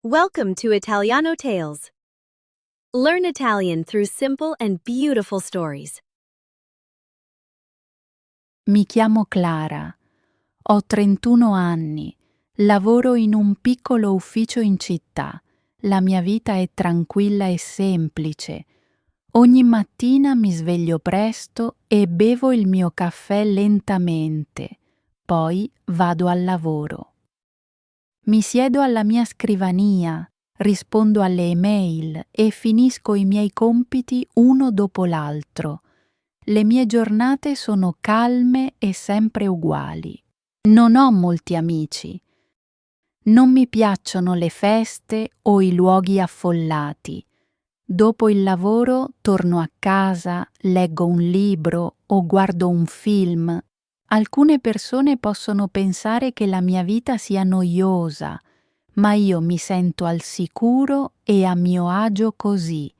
Welcome to Italiano Tales. Learn Italian through simple and beautiful stories. Mi chiamo Clara, ho 31 anni, lavoro in un piccolo ufficio in città. La mia vita è tranquilla e semplice. Ogni mattina mi sveglio presto e bevo il mio caffè lentamente, poi vado al lavoro. Mi siedo alla mia scrivania, rispondo alle email e finisco i miei compiti uno dopo l'altro. Le mie giornate sono calme e sempre uguali. Non ho molti amici. Non mi piacciono le feste o i luoghi affollati. Dopo il lavoro torno a casa, leggo un libro o guardo un film. Alcune persone possono pensare che la mia vita sia noiosa, ma io mi sento al sicuro e a mio agio così.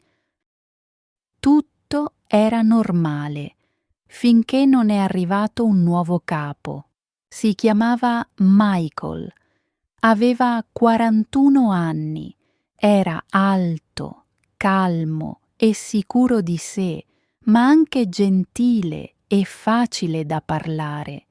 Tutto era normale, finché non è arrivato un nuovo capo. Si chiamava Michael. Aveva 41 anni, era alto, calmo e sicuro di sé, ma anche gentile e facile da parlare.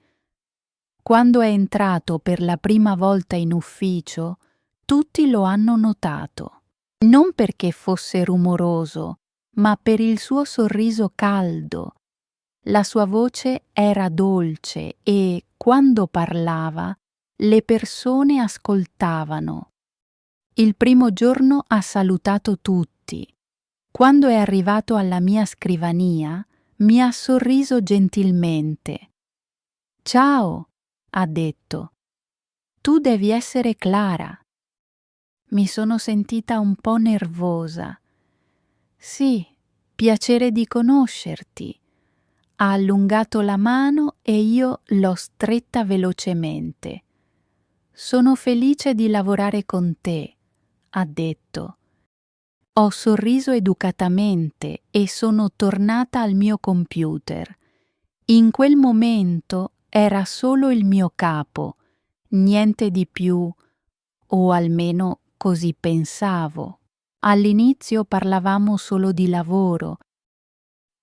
Quando è entrato per la prima volta in ufficio, tutti lo hanno notato. Non perché fosse rumoroso, ma per il suo sorriso caldo. La sua voce era dolce e, quando parlava, le persone ascoltavano. Il primo giorno ha salutato tutti. Quando è arrivato alla mia scrivania, mi ha sorriso gentilmente. «Ciao», ha detto. «Tu devi essere Clara». Mi sono sentita un po' nervosa. «Sì, piacere di conoscerti». Ha allungato la mano e io l'ho stretta velocemente. «Sono felice di lavorare con te», ha detto. Ho sorriso educatamente e sono tornata al mio computer. In quel momento era solo il mio capo, niente di più, o almeno così pensavo. All'inizio parlavamo solo di lavoro.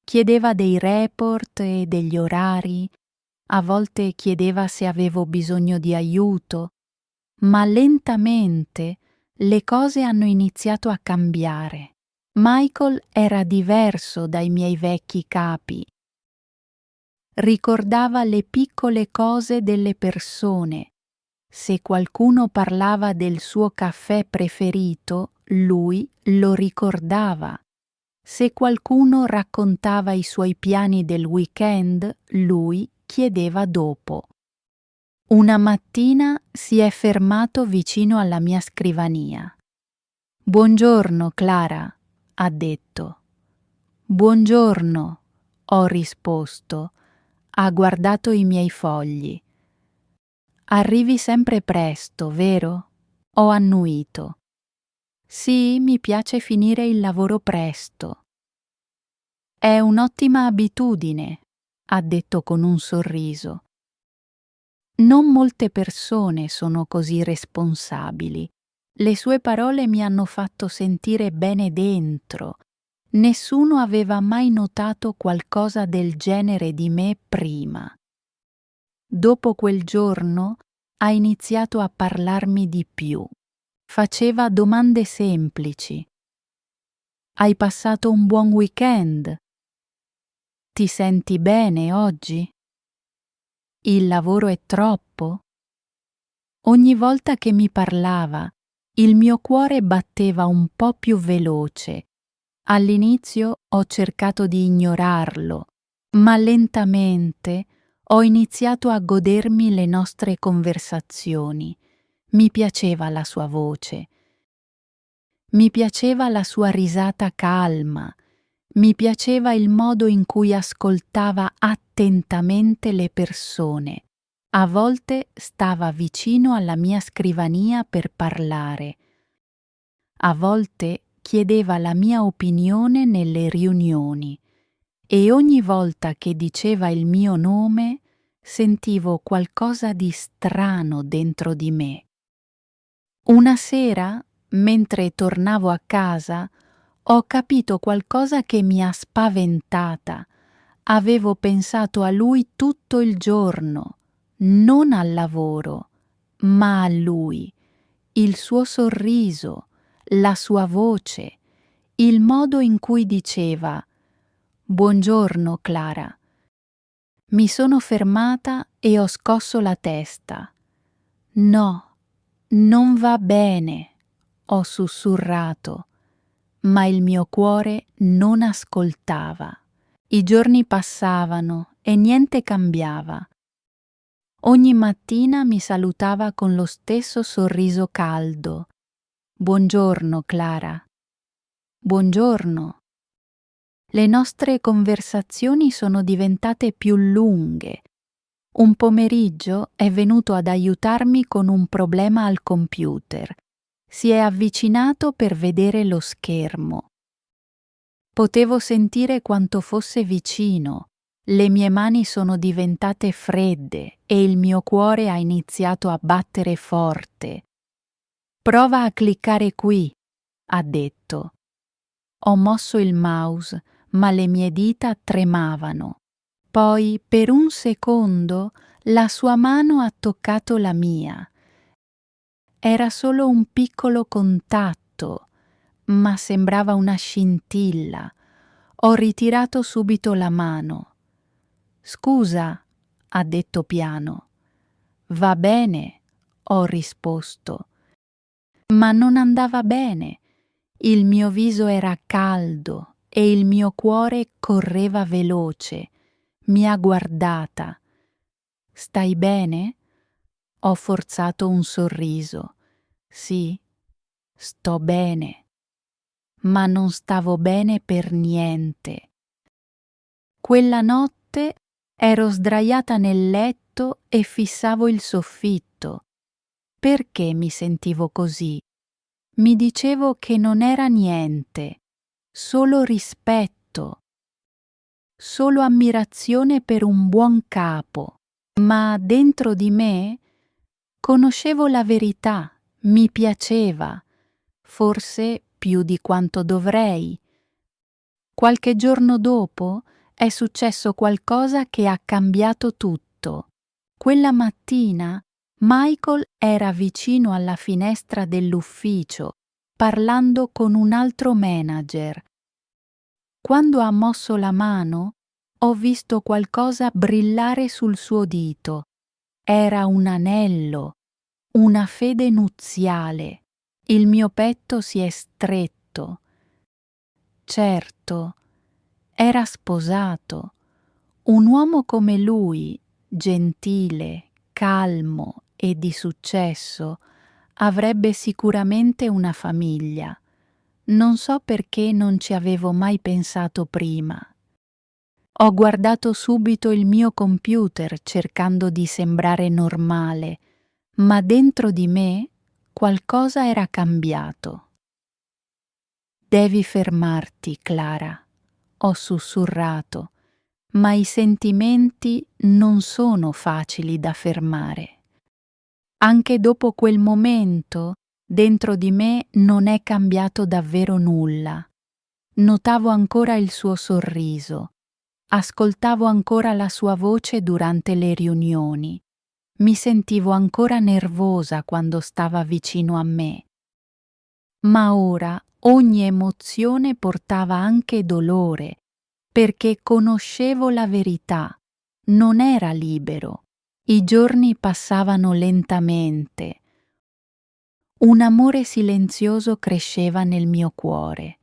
Chiedeva dei report e degli orari, a volte chiedeva se avevo bisogno di aiuto, ma lentamente le cose hanno iniziato a cambiare. Michael era diverso dai miei vecchi capi. Ricordava le piccole cose delle persone. Se qualcuno parlava del suo caffè preferito, lui lo ricordava. Se qualcuno raccontava i suoi piani del weekend, lui chiedeva dopo. Una mattina si è fermato vicino alla mia scrivania. «Buongiorno, Clara», ha detto. «Buongiorno», ho risposto. Ha guardato i miei fogli. «Arrivi sempre presto, vero?» Ho annuito. «Sì, mi piace finire il lavoro presto». «È un'ottima abitudine», ha detto con un sorriso. Non molte persone sono così responsabili. Le sue parole mi hanno fatto sentire bene dentro. Nessuno aveva mai notato qualcosa del genere di me prima. Dopo quel giorno ha iniziato a parlarmi di più. Faceva domande semplici. «Hai passato un buon weekend? Ti senti bene oggi? Il lavoro è troppo?» Ogni volta che mi parlava, il mio cuore batteva un po' più veloce. All'inizio ho cercato di ignorarlo, ma lentamente ho iniziato a godermi le nostre conversazioni. Mi piaceva la sua voce. Mi piaceva la sua risata calma. Mi piaceva il modo in cui ascoltava attentamente le persone. A volte stava vicino alla mia scrivania per parlare. A volte chiedeva la mia opinione nelle riunioni e ogni volta che diceva il mio nome sentivo qualcosa di strano dentro di me. Una sera mentre tornavo a casa, ho capito qualcosa che mi ha spaventata. Avevo pensato a lui tutto il giorno, non al lavoro, ma a lui, il suo sorriso, la sua voce, il modo in cui diceva «Buongiorno, Clara». Mi sono fermata e ho scosso la testa. «No, non va bene», ho sussurrato, ma il mio cuore non ascoltava. I giorni passavano e niente cambiava. Ogni mattina mi salutava con lo stesso sorriso caldo. «Buongiorno, Clara». «Buongiorno». Le nostre conversazioni sono diventate più lunghe. Un pomeriggio è venuto ad aiutarmi con un problema al computer. Si è avvicinato per vedere lo schermo. Potevo sentire quanto fosse vicino. Le mie mani sono diventate fredde e il mio cuore ha iniziato a battere forte. «Prova a cliccare qui», ha detto. Ho mosso il mouse, ma le mie dita tremavano. Poi, per un secondo, la sua mano ha toccato la mia. Era solo un piccolo contatto, ma sembrava una scintilla. Ho ritirato subito la mano. «Scusa», ha detto piano. «Va bene», ho risposto. Ma non andava bene. Il mio viso era caldo e il mio cuore correva veloce. Mi ha guardata. «Stai bene?» Ho forzato un sorriso. «Sì, sto bene». Ma non stavo bene per niente. Quella notte ero sdraiata nel letto e fissavo il soffitto. Perché mi sentivo così? Mi dicevo che non era niente, solo rispetto, solo ammirazione per un buon capo, ma dentro di me conoscevo la verità, mi piaceva, forse più di quanto dovrei. Qualche giorno dopo è successo qualcosa che ha cambiato tutto. Quella mattina Michael era vicino alla finestra dell'ufficio, parlando con un altro manager. Quando ha mosso la mano, ho visto qualcosa brillare sul suo dito. Era un anello, una fede nuziale. Il mio petto si è stretto. Certo, era sposato. Un uomo come lui, gentile, calmo e di successo, avrebbe sicuramente una famiglia. Non so perché non ci avevo mai pensato prima. Ho guardato subito il mio computer cercando di sembrare normale, ma dentro di me qualcosa era cambiato. «Devi fermarti, Clara», ho sussurrato, ma i sentimenti non sono facili da fermare. Anche dopo quel momento, dentro di me non è cambiato davvero nulla. Notavo ancora il suo sorriso, ascoltavo ancora la sua voce durante le riunioni, mi sentivo ancora nervosa quando stava vicino a me. Ma ora ogni emozione portava anche dolore, perché conoscevo la verità, non era libero. I giorni passavano lentamente. Un amore silenzioso cresceva nel mio cuore.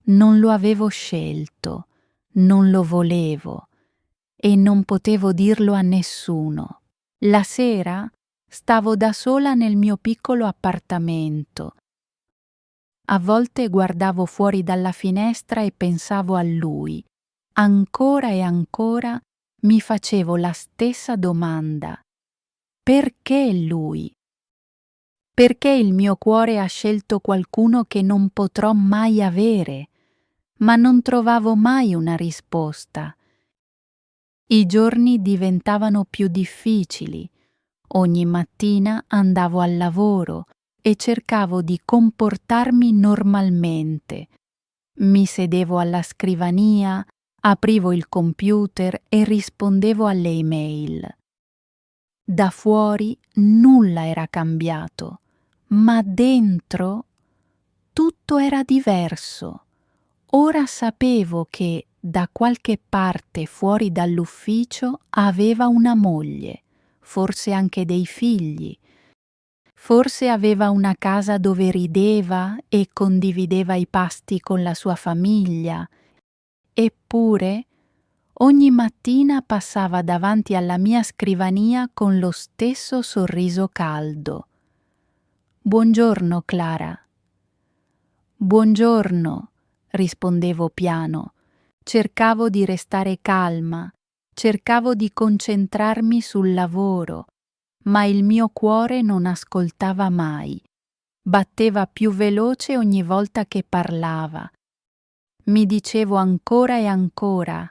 Non lo avevo scelto, non lo volevo e non potevo dirlo a nessuno. La sera stavo da sola nel mio piccolo appartamento. A volte guardavo fuori dalla finestra e pensavo a lui. Ancora e ancora mi facevo la stessa domanda. Perché lui? Perché il mio cuore ha scelto qualcuno che non potrò mai avere? Ma non trovavo mai una risposta. I giorni diventavano più difficili. Ogni mattina andavo al lavoro e cercavo di comportarmi normalmente. Mi sedevo alla scrivania, aprivo il computer e rispondevo alle email. Da fuori nulla era cambiato, ma dentro tutto era diverso. Ora sapevo che da qualche parte fuori dall'ufficio aveva una moglie, forse anche dei figli. Forse aveva una casa dove rideva e condivideva i pasti con la sua famiglia. Eppure, ogni mattina passava davanti alla mia scrivania con lo stesso sorriso caldo. «Buongiorno, Clara». «Buongiorno», rispondevo piano. Cercavo di restare calma, cercavo di concentrarmi sul lavoro, ma il mio cuore non ascoltava mai. Batteva più veloce ogni volta che parlava. Mi dicevo ancora e ancora: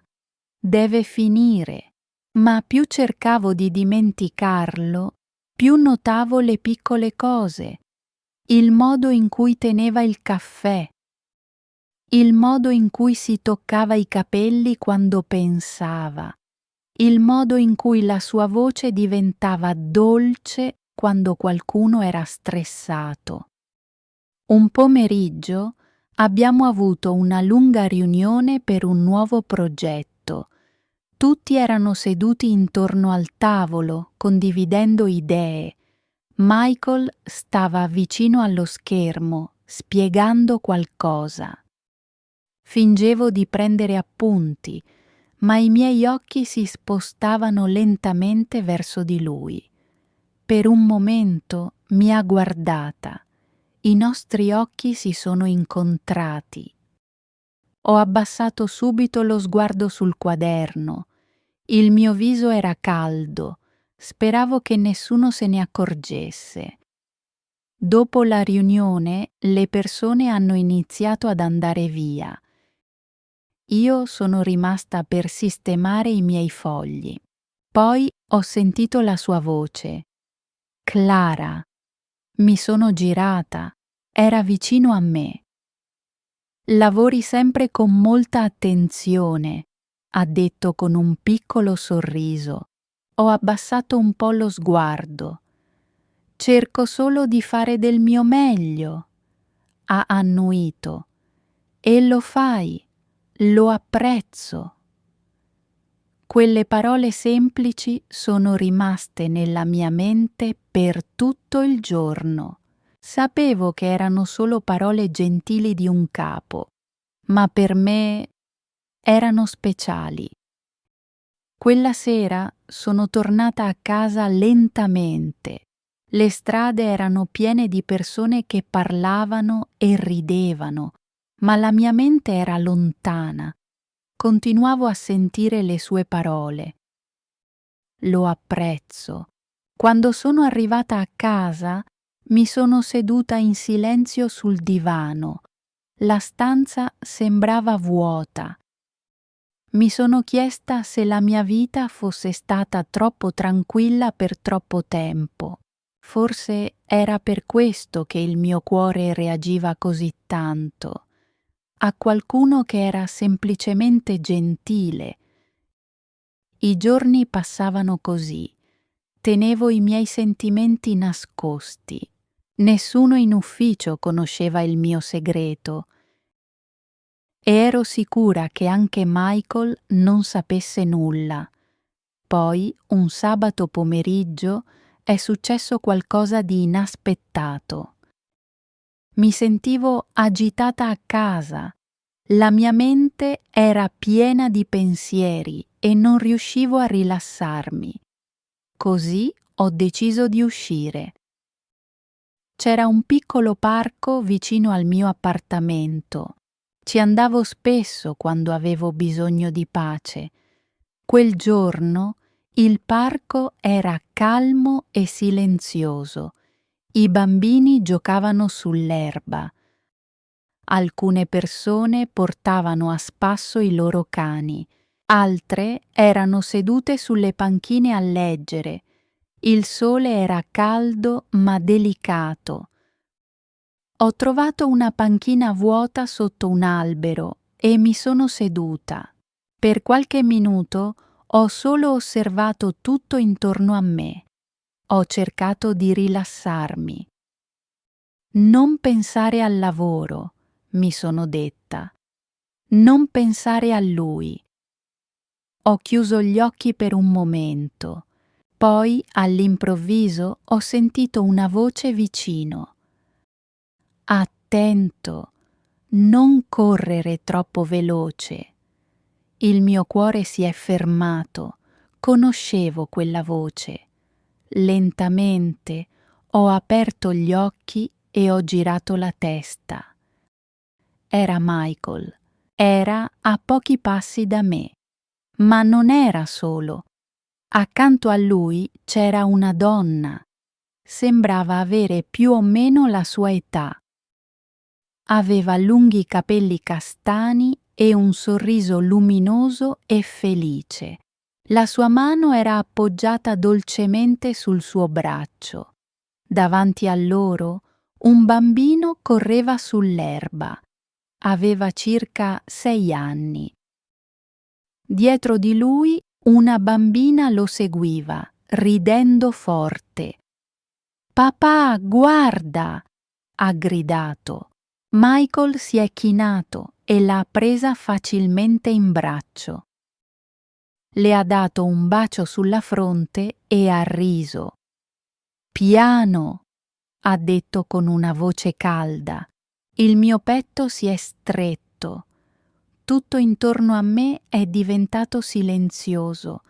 deve finire. Ma più cercavo di dimenticarlo, più notavo le piccole cose, il modo in cui teneva il caffè, il modo in cui si toccava i capelli quando pensava, il modo in cui la sua voce diventava dolce quando qualcuno era stressato. Un pomeriggio abbiamo avuto una lunga riunione per un nuovo progetto. Tutti erano seduti intorno al tavolo, condividendo idee. Michael stava vicino allo schermo, spiegando qualcosa. Fingevo di prendere appunti, ma i miei occhi si spostavano lentamente verso di lui. Per un momento mi ha guardata. I nostri occhi si sono incontrati. Ho abbassato subito lo sguardo sul quaderno. Il mio viso era caldo. Speravo che nessuno se ne accorgesse. Dopo la riunione, le persone hanno iniziato ad andare via. Io sono rimasta per sistemare i miei fogli. Poi ho sentito la sua voce. Clara. Mi sono girata. Era vicino a me. Lavori sempre con molta attenzione, ha detto con un piccolo sorriso. Ho abbassato un po' lo sguardo. Cerco solo di fare del mio meglio, ha annuito. E lo fai. Lo apprezzo. Quelle parole semplici sono rimaste nella mia mente per tutto il giorno. Sapevo che erano solo parole gentili di un capo, ma per me erano speciali. Quella sera sono tornata a casa lentamente. Le strade erano piene di persone che parlavano e ridevano, ma la mia mente era lontana. Continuavo a sentire le sue parole. Lo apprezzo. Quando sono arrivata a casa, mi sono seduta in silenzio sul divano. La stanza sembrava vuota. Mi sono chiesta se la mia vita fosse stata troppo tranquilla per troppo tempo. Forse era per questo che il mio cuore reagiva così tanto. A qualcuno che era semplicemente gentile. I giorni passavano così. Tenevo i miei sentimenti nascosti. Nessuno in ufficio conosceva il mio segreto. E ero sicura che anche Michael non sapesse nulla. Poi, un sabato pomeriggio, è successo qualcosa di inaspettato. Mi sentivo agitata a casa. La mia mente era piena di pensieri e non riuscivo a rilassarmi. Così ho deciso di uscire. C'era un piccolo parco vicino al mio appartamento. Ci andavo spesso quando avevo bisogno di pace. Quel giorno il parco era calmo e silenzioso. I bambini giocavano sull'erba. Alcune persone portavano a spasso i loro cani, altre erano sedute sulle panchine a leggere. Il sole era caldo ma delicato. Ho trovato una panchina vuota sotto un albero e mi sono seduta. Per qualche minuto ho solo osservato tutto intorno a me. Ho cercato di rilassarmi. Non pensare al lavoro, mi sono detta. Non pensare a lui. Ho chiuso gli occhi per un momento. Poi, all'improvviso, ho sentito una voce vicino. Attento, non correre troppo veloce. Il mio cuore si è fermato. Conoscevo quella voce. Lentamente ho aperto gli occhi e ho girato la testa. Era Michael. Era a pochi passi da me. Ma non era solo. Accanto a lui c'era una donna. Sembrava avere più o meno la sua età. Aveva lunghi capelli castani e un sorriso luminoso e felice. La sua mano era appoggiata dolcemente sul suo braccio. Davanti a loro un bambino correva sull'erba. Aveva circa 6 anni. Dietro di lui una bambina lo seguiva, ridendo forte. «Papà, guarda!» ha gridato. Michael si è chinato e l'ha presa facilmente in braccio. Le ha dato un bacio sulla fronte e ha riso. «Piano!» ha detto con una voce calda. Il mio petto si è stretto. Tutto intorno a me è diventato silenzioso.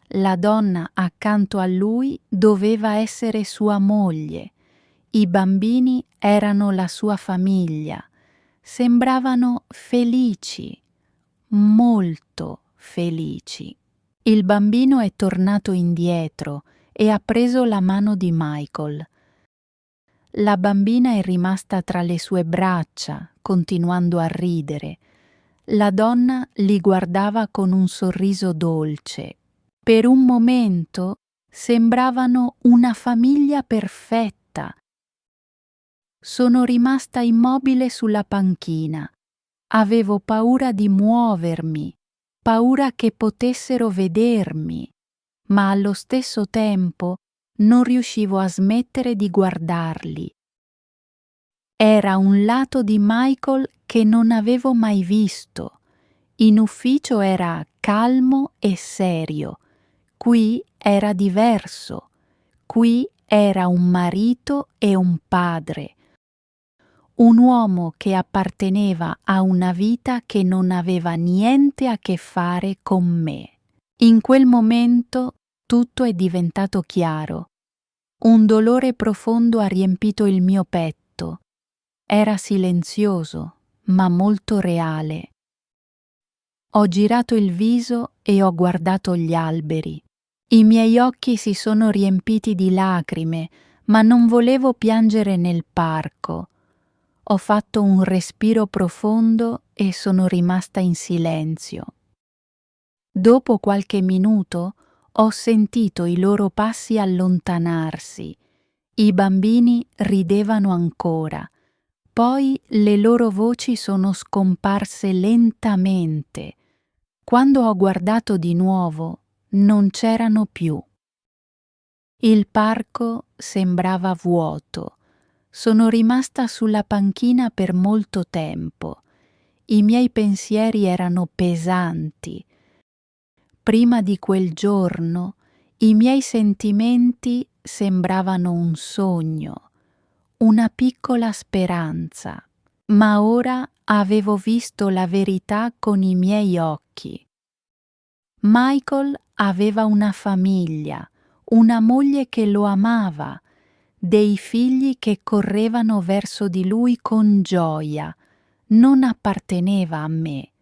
La donna accanto a lui doveva essere sua moglie. I bambini erano la sua famiglia. Sembravano felici, molto felici. Il bambino è tornato indietro e ha preso la mano di Michael. La bambina è rimasta tra le sue braccia, continuando a ridere. La donna li guardava con un sorriso dolce. Per un momento sembravano una famiglia perfetta. Sono rimasta immobile sulla panchina. Avevo paura di muovermi, paura che potessero vedermi, ma allo stesso tempo non riuscivo a smettere di guardarli. Era un lato di Michael che non avevo mai visto. In ufficio era calmo e serio. Qui era diverso. Qui era un marito e un padre. Un uomo che apparteneva a una vita che non aveva niente a che fare con me. In quel momento tutto è diventato chiaro. Un dolore profondo ha riempito il mio petto. Era silenzioso, ma molto reale. Ho girato il viso e ho guardato gli alberi. I miei occhi si sono riempiti di lacrime, ma non volevo piangere nel parco. Ho fatto un respiro profondo e sono rimasta in silenzio. Dopo qualche minuto ho sentito i loro passi allontanarsi. I bambini ridevano ancora. Poi le loro voci sono scomparse lentamente. Quando ho guardato di nuovo, non c'erano più. Il parco sembrava vuoto. Sono rimasta sulla panchina per molto tempo. I miei pensieri erano pesanti. Prima di quel giorno, i miei sentimenti sembravano un sogno, una piccola speranza, ma ora avevo visto la verità con i miei occhi. Michael aveva una famiglia, una moglie che lo amava, dei figli che correvano verso di lui con gioia. Non apparteneva a me.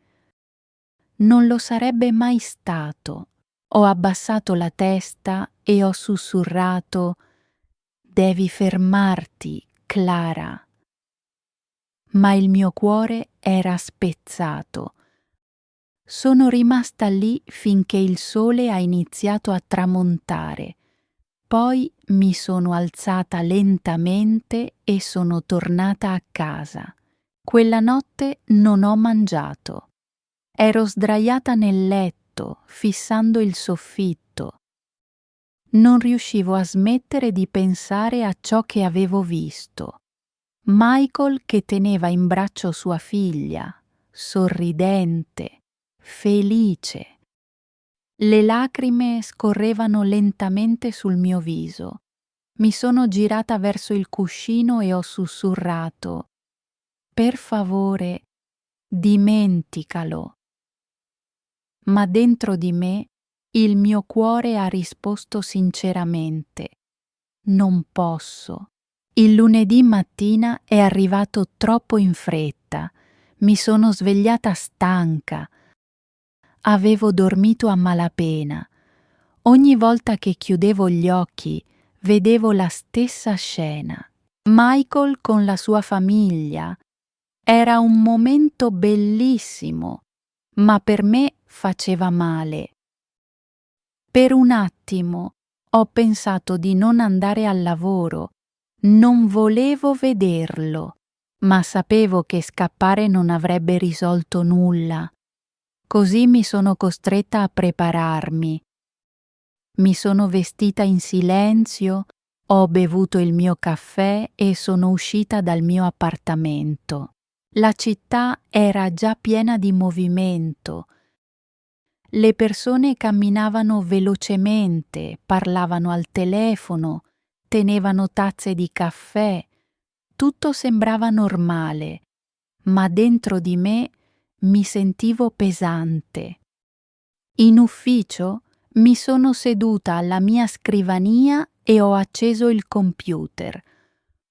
Non lo sarebbe mai stato. Ho abbassato la testa e ho sussurrato: «Devi fermarti, Clara». Ma il mio cuore era spezzato. Sono rimasta lì finché il sole ha iniziato a tramontare. Poi mi sono alzata lentamente e sono tornata a casa. Quella notte non ho mangiato. Ero sdraiata nel letto, fissando il soffitto. Non riuscivo a smettere di pensare a ciò che avevo visto. Michael che teneva in braccio sua figlia, sorridente, felice. Le lacrime scorrevano lentamente sul mio viso. Mi sono girata verso il cuscino e ho sussurrato: «Per favore, dimenticalo». Ma dentro di me il mio cuore ha risposto sinceramente: «Non posso». Il lunedì mattina è arrivato troppo in fretta. Mi sono svegliata stanca. Avevo dormito a malapena. Ogni volta che chiudevo gli occhi vedevo la stessa scena. Michael con la sua famiglia. Era un momento bellissimo, ma per me faceva male. Per un attimo ho pensato di non andare al lavoro. Non volevo vederlo, ma sapevo che scappare non avrebbe risolto nulla. Così mi sono costretta a prepararmi. Mi sono vestita in silenzio, ho bevuto il mio caffè e sono uscita dal mio appartamento. La città era già piena di movimento. Le persone camminavano velocemente, parlavano al telefono, tenevano tazze di caffè. Tutto sembrava normale, ma dentro di me mi sentivo pesante. In ufficio mi sono seduta alla mia scrivania e ho acceso il computer.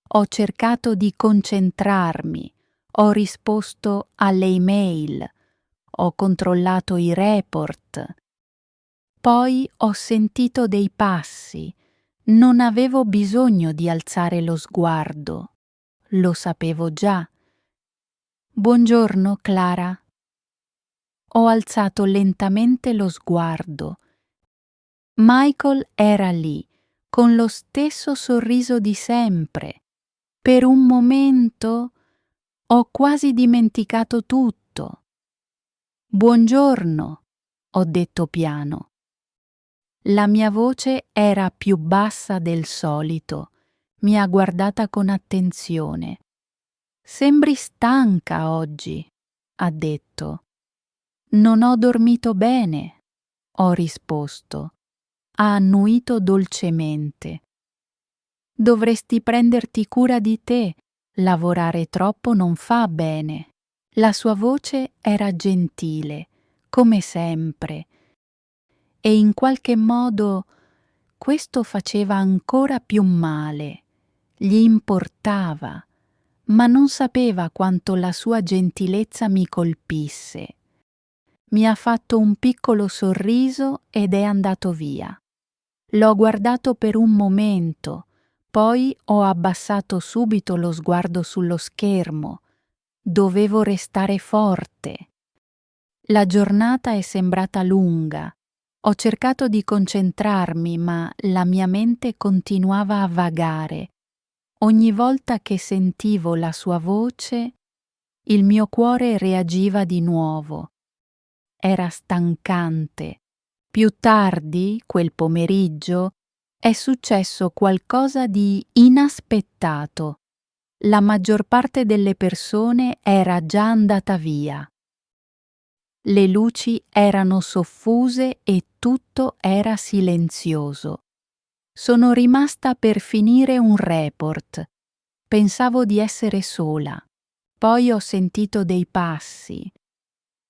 Ho cercato di concentrarmi, ho risposto alle email, ho controllato i report. Poi ho sentito dei passi. Non avevo bisogno di alzare lo sguardo. Lo sapevo già. «Buongiorno, Clara». Ho alzato lentamente lo sguardo. Michael era lì, con lo stesso sorriso di sempre. Per un momento ho quasi dimenticato tutto. «Buongiorno», ho detto piano. La mia voce era più bassa del solito. Mi ha guardata con attenzione. «Sembri stanca oggi», ha detto. «Non ho dormito bene», ho risposto. Ha annuito dolcemente. «Dovresti prenderti cura di te. Lavorare troppo non fa bene». La sua voce era gentile, come sempre, e in qualche modo questo faceva ancora più male. Gli importava, ma non sapeva quanto la sua gentilezza mi colpisse. Mi ha fatto un piccolo sorriso ed è andato via. L'ho guardato per un momento, poi ho abbassato subito lo sguardo sullo schermo. Dovevo restare forte. La giornata è sembrata lunga. Ho cercato di concentrarmi, ma la mia mente continuava a vagare. Ogni volta che sentivo la sua voce, il mio cuore reagiva di nuovo. Era stancante. Più tardi, quel pomeriggio, è successo qualcosa di inaspettato. La maggior parte delle persone era già andata via. Le luci erano soffuse e tutto era silenzioso. Sono rimasta per finire un report. Pensavo di essere sola. Poi ho sentito dei passi.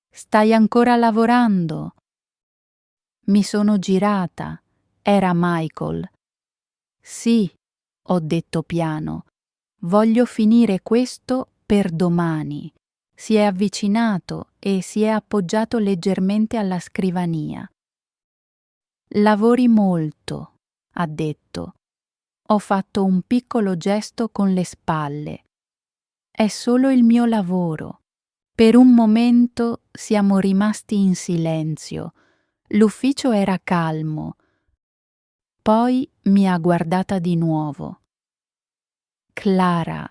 «Stai ancora lavorando?» Mi sono girata. Era Michael. «Sì», ho detto piano. «Voglio finire questo per domani». Si è avvicinato e si è appoggiato leggermente alla scrivania. «Lavori molto», ha detto. Ho fatto un piccolo gesto con le spalle. «È solo il mio lavoro». Per un momento siamo rimasti in silenzio. L'ufficio era calmo. Poi mi ha guardata di nuovo. Clara,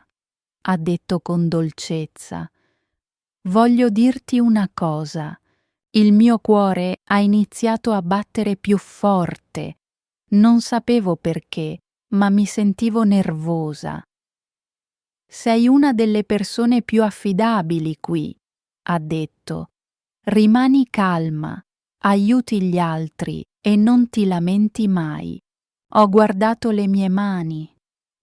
ha detto con dolcezza, voglio dirti una cosa. Il mio cuore ha iniziato a battere più forte. Non sapevo perché, ma mi sentivo nervosa. Sei una delle persone più affidabili qui, ha detto. Rimani calma, aiuti gli altri e non ti lamenti mai. Ho guardato le mie mani.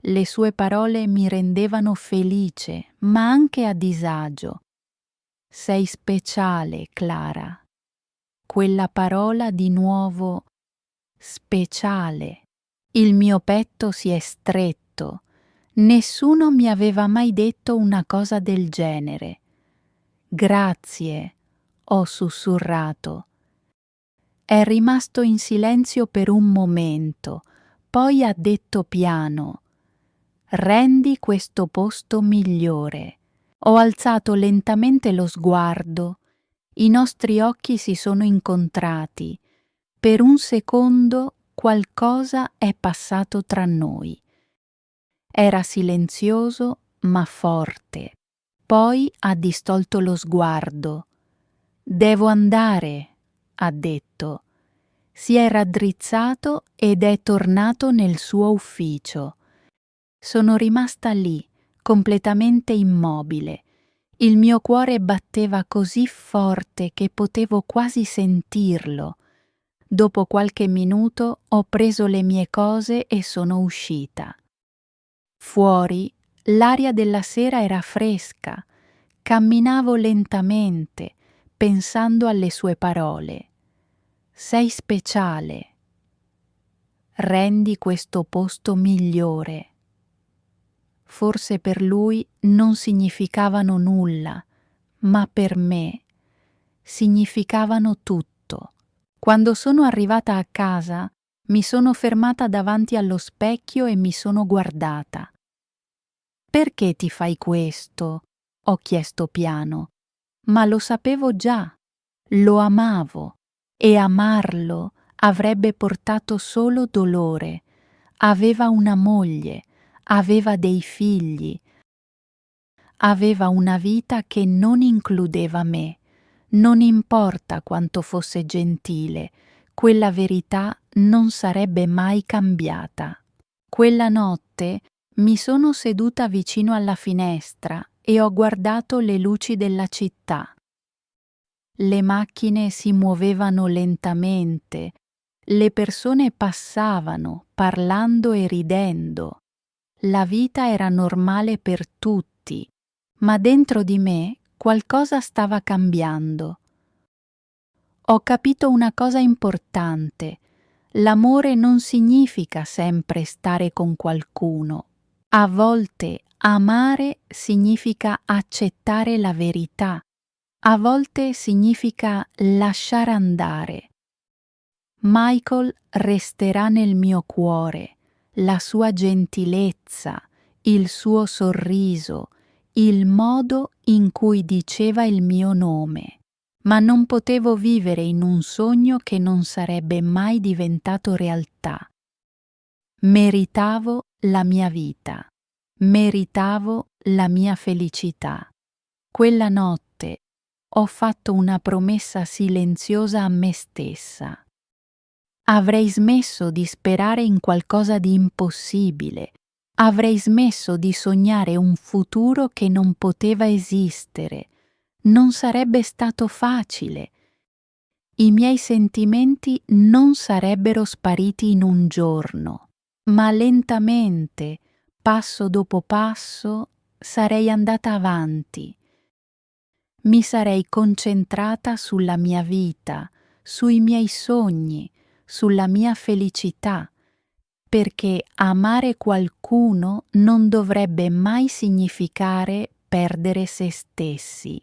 Le sue parole mi rendevano felice, ma anche a disagio. Sei speciale, Clara. Quella parola di nuovo, speciale. Il mio petto si è stretto. Nessuno mi aveva mai detto una cosa del genere. Grazie, ho sussurrato. È rimasto in silenzio per un momento, poi ha detto piano: rendi questo posto migliore. Ho alzato lentamente lo sguardo. I nostri occhi si sono incontrati. Per un secondo qualcosa è passato tra noi. Era silenzioso ma forte. Poi ha distolto lo sguardo. Devo andare, ha detto. Si è raddrizzato ed è tornato nel suo ufficio. Sono rimasta lì, completamente immobile. Il mio cuore batteva così forte che potevo quasi sentirlo. Dopo qualche minuto ho preso le mie cose e sono uscita. Fuori l'aria della sera era fresca. Camminavo lentamente, pensando alle sue parole. Sei speciale. Rendi questo posto migliore. Forse per lui non significavano nulla, ma per me significavano tutto. Quando sono arrivata a casa, mi sono fermata davanti allo specchio e mi sono guardata. Perché ti fai questo? Ho chiesto piano, ma lo sapevo già, lo amavo e amarlo avrebbe portato solo dolore. Aveva una moglie, aveva dei figli, aveva una vita che non includeva me. Non importa quanto fosse gentile, quella verità non sarebbe mai cambiata. Quella notte mi sono seduta vicino alla finestra e ho guardato le luci della città. Le macchine si muovevano lentamente, le persone passavano, parlando e ridendo. La vita era normale per tutti, ma dentro di me qualcosa stava cambiando. Ho capito una cosa importante. L'amore non significa sempre stare con qualcuno. A volte amare significa accettare la verità. A volte significa lasciare andare. Michael resterà nel mio cuore, la sua gentilezza, il suo sorriso, il modo in cui diceva il mio nome. Ma non potevo vivere in un sogno che non sarebbe mai diventato realtà. Meritavo la mia vita, meritavo la mia felicità. Quella notte ho fatto una promessa silenziosa a me stessa. Avrei smesso di sperare in qualcosa di impossibile. Avrei smesso di sognare un futuro che non poteva esistere. Non sarebbe stato facile. I miei sentimenti non sarebbero spariti in un giorno, ma lentamente, passo dopo passo, sarei andata avanti. Mi sarei concentrata sulla mia vita, sui miei sogni, sulla mia felicità, perché amare qualcuno non dovrebbe mai significare perdere se stessi.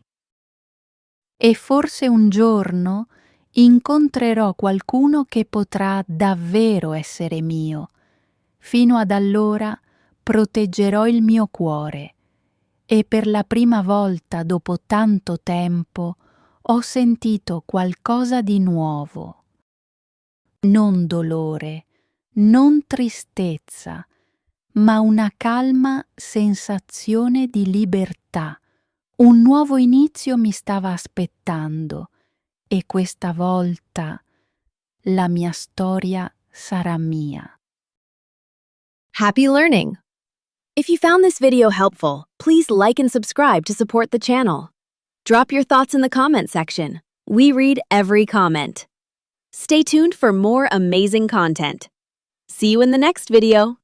E forse un giorno incontrerò qualcuno che potrà davvero essere mio. Fino ad allora proteggerò il mio cuore e per la prima volta dopo tanto tempo ho sentito qualcosa di nuovo. Non dolore, non tristezza, ma una calma sensazione di libertà. Un nuovo inizio mi stava aspettando e questa volta la mia storia sarà mia. Happy learning! If you found this video helpful, please like and subscribe to support the channel. Drop your thoughts in the comment section. We read every comment. Stay tuned for more amazing content. See you in the next video.